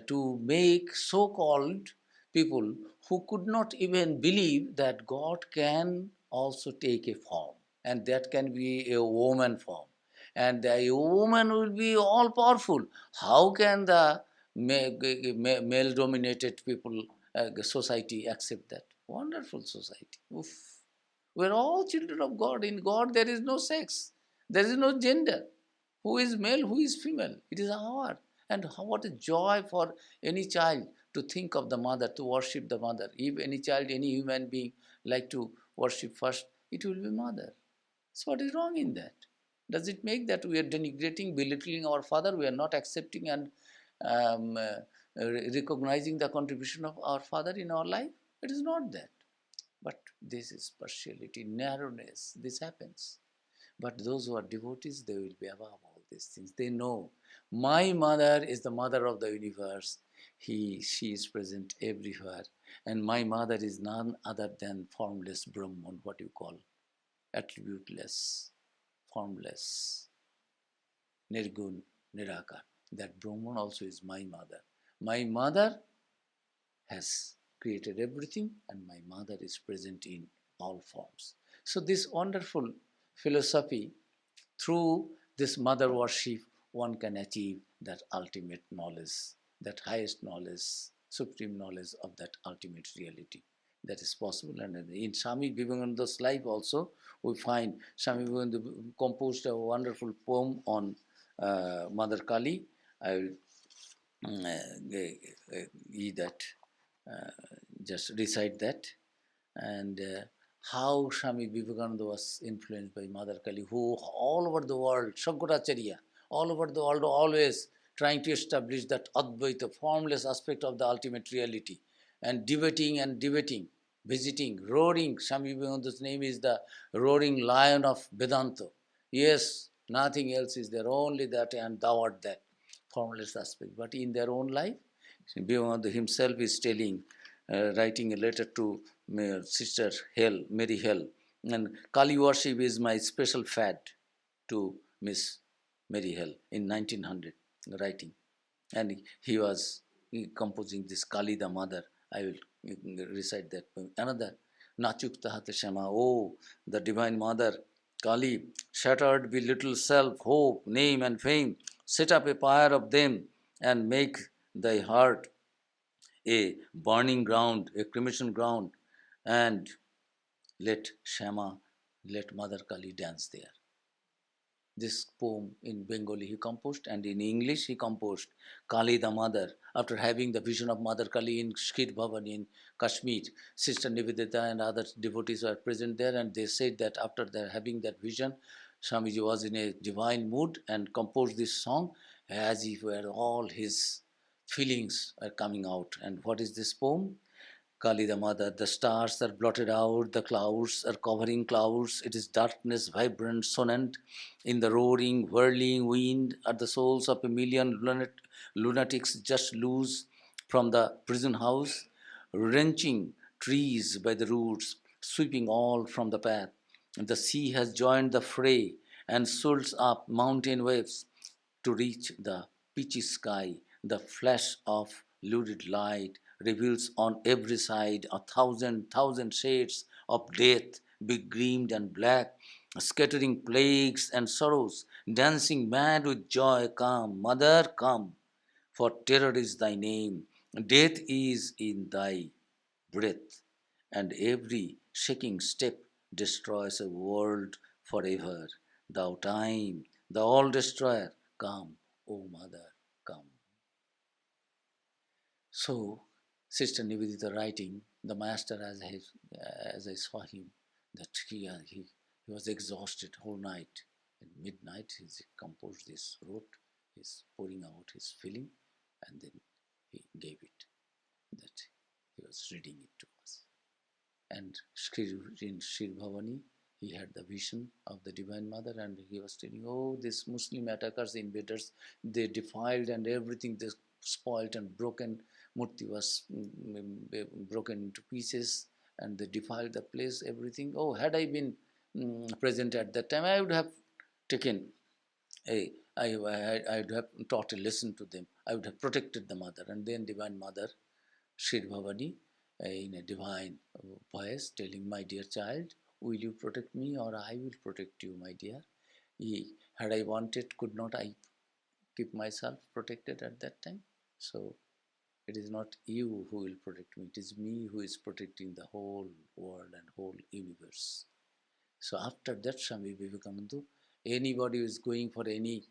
to make so-called people who could not even believe that God can also take a form, and that can be a woman form, and the woman will be all powerful. How can the male dominated people society accept that? Wonderful society. Oof. We're all children of God. In God there is no sex, there is no gender. Who is male, who is female? It is our. And what a joy for any child to think of the mother, to worship the mother. If any child, any human being like to worship first, it will be mother. So what is wrong in that? Does it make that we are denigrating, belittling our father? We are not accepting and um, recognizing the contribution of our father in our life? It is not that. But this is partiality, narrowness. This happens. But those who are devotees, they will be above all these things. They know my mother is the mother of the universe. She is present everywhere. And my mother is none other than formless Brahman, what you call attributeless, formless, nirgun, nirakar. That Brahman also is my mother. My mother has created everything, and my mother is present in all forms. So this wonderful philosophy, through this mother worship, one can achieve that ultimate knowledge, that highest knowledge, supreme knowledge of that ultimate reality. That is possible. And in Swami Vivekananda's life also, we find Swami Vivekananda composed a wonderful poem on Mother Kali. I will that, uh, just recite that. And how Swami Vivekananda was influenced by Mother Kali, who all over the world, Shankaracharya, all over the world, always trying to establish that Advaita, formless aspect of the ultimate reality, and debating, visiting, roaring. Swami Vivekananda's name is the roaring lion of Vedanta. Yes, nothing else is there, only that, and thou art that formless aspect. But in their own life, Vivekananda himself is telling, writing a letter to Sister Hell, Mary Hell, and Kali worship is my special fad, to Miss Mary Hell in 1900, writing. And he was composing this Kali the mother. I will recite that poem. Another, Nachuk Tahat Shama, oh, the divine mother, Kali, shattered with little self, hope, name, and fame, set up a pyre of them and make thy heart a burning ground, a cremation ground, and let Shama, let Mother Kali dance there. This poem in Bengali he composed, and in English he composed Kali the Mother. After having the vision of Mother Kali in Shkir Bhavan in Kashmir, Sister Nivedita and other devotees were present there, and they said that after having that vision, Swamiji was in a divine mood and composed this song as if were all his feelings are coming out. And what is this poem? Kali the mother, the stars are blotted out, the clouds are covering clouds. It is darkness, vibrant, sonant. In the roaring, whirling wind are the souls of a million lunatics just loose from the prison house, wrenching trees by the roots, sweeping all from the path. The sea has joined the fray and swirls up mountain waves to reach the pitchy sky. The flash of lurid light reveals on every side a thousand shades of death, begrimed and black, scattering plagues and sorrows, dancing mad with joy. Come, mother, come, for terror is thy name, death is in thy breath, and every shaking step destroys a world forever. Thou time, the all destroyer, come, O mother, come. So, Sister Nivedita writing, the master, as I saw him, that he was exhausted whole night, At midnight, he composed this, wrote, he's pouring out his feeling, and then he gave it. That he was reading it to us. And in Shri Bhavani, he had the vision of the Divine Mother, and he was telling, oh, these Muslim attackers, invaders, they defiled and everything, they spoiled and broken. Murti was broken into pieces, and they defiled the place, everything. Oh, had I been present at that time, I would have taken I would have taught a lesson to them. I would have protected the mother. And then Divine Mother, Shri Bhavani, in a divine voice, telling, my dear child, will you protect me or I will protect you, my dear? Had I wanted, could not I keep myself protected at that time? So it is not you who will protect me. It is me who is protecting the whole world and whole universe. So after that, Swami Vivekananda, anybody who is going for any,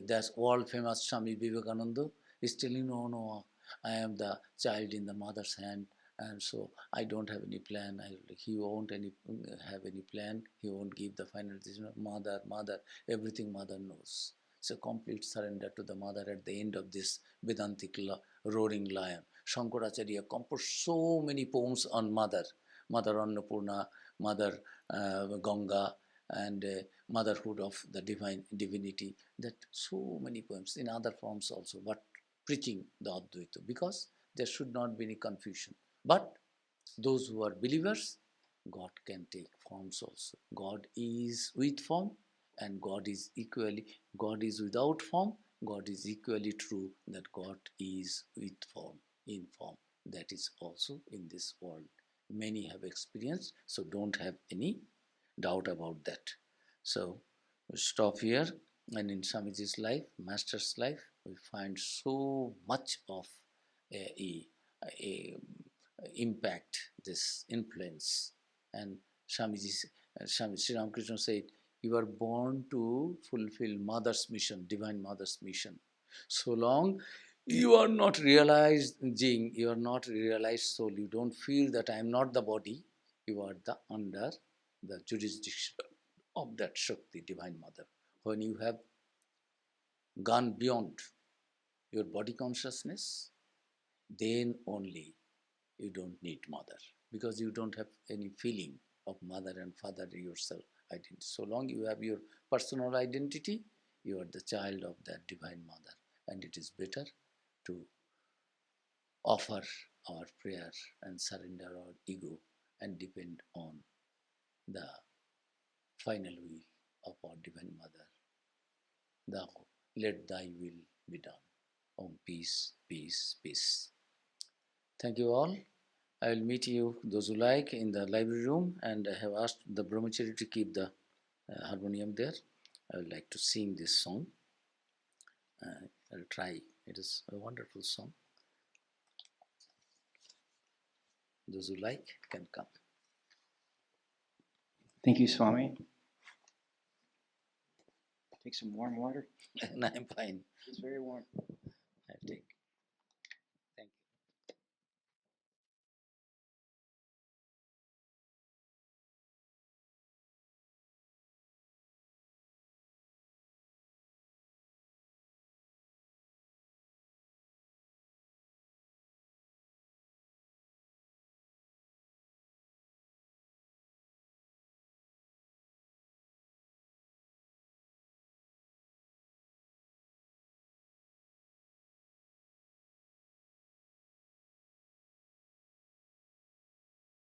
that's world famous Swami Vivekananda, is telling, no, no, I am the child in the mother's hand, and so I don't have any plan. He won't have any plan. He won't give the final decision. Mother, mother, everything mother knows. So complete surrender to the mother at the end of this Vedantic roaring lion. Shankaracharya composed so many poems on mother. Mother Annapurna, Mother Ganga, and motherhood of the divinity. That so many poems in other forms also, but preaching the Advaita, because there should not be any confusion. But those who are believers, God can take forms also. God is with form, and God is without form. God is equally true that God is with form, in form. That is also in this world. Many have experienced, so don't have any doubt about that. So we stop here, and in Swamiji's life, Master's life, we find so much of a impact, this influence. And Sri Ramakrishna said, you are born to fulfill mother's mission, divine mother's mission. So long you are not realizing, you are not realized soul, you don't feel that I am not the body, you are under the jurisdiction of that Shakti, Divine Mother. When you have gone beyond your body consciousness, then only you don't need mother, because you don't have any feeling of mother and father yourself identity. So long you have your personal identity, you are the child of that Divine Mother, and it is better to offer our prayer and surrender our ego and depend on the final will of our Divine Mother. Thou, let thy will be done. Om, peace, peace, peace. Thank you all. I will meet you, those who like, in the library room, and I have asked the brahmachari to keep the harmonium there. I would like to sing this song. I'll try. It is a wonderful song. Those who like can come. Thank you, Swami. Take some warm water. And I'm fine. It's very warm. I'll take.